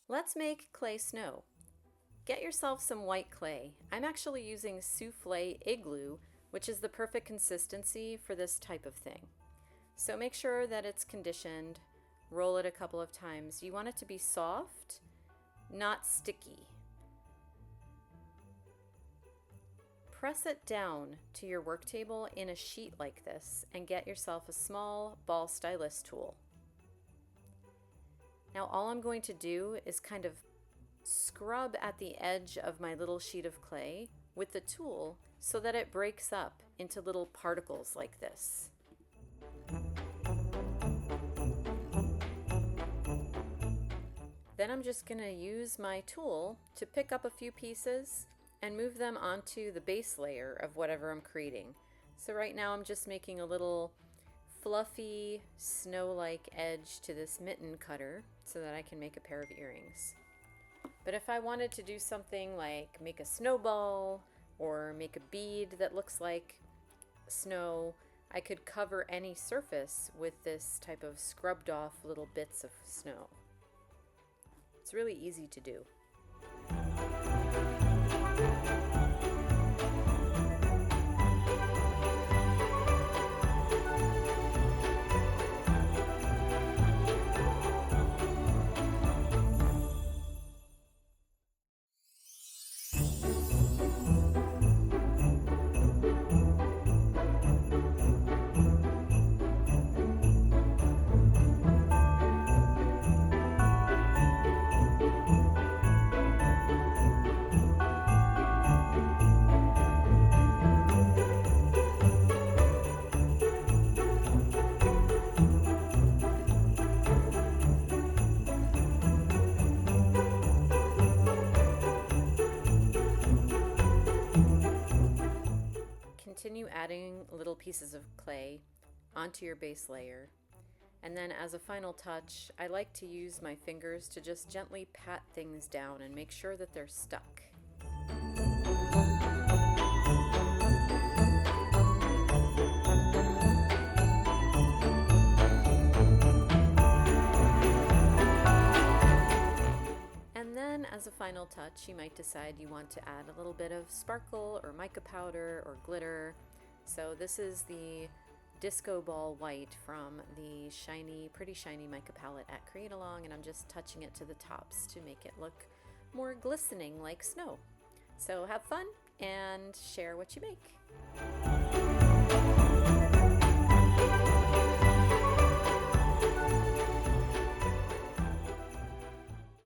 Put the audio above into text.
Let's make clay snow. Get yourself some white clay. I'm actually using Soufflé Igloo, which is the perfect consistency for this type of thing. So make sure that it's conditioned, roll it a couple of times. You want it to be soft, not sticky. Press it down to your work table in a sheet like this and get yourself a small Ball Stylus Tool. Now all I'm going to do is kind of scrub at the edge of my little sheet of clay with the tool so that it breaks up into little particles like this. Then I'm just going to use my tool to pick up a few pieces and move them onto the base layer of whatever I'm creating. So right now I'm just making a little fluffy snow-like edge to this mitten cutter so that I can make a pair of earrings. But if I wanted to do something like make a snowball or make a bead that looks like snow, I could cover any surface with this type of scrubbed off little bits of snow. It's really easy to do. Continue adding little pieces of clay onto your base layer, and then as a final touch, I like to use my fingers to just gently pat things down and make sure that they're stuck. As a final touch, you might decide you want to add a little bit of sparkle or mica powder or glitter. So this is the Disco Ball White from the pretty shiny mica palette at Create Along, and I'm just touching it to the tops to make it look more glistening like snow. So have fun and share what you make.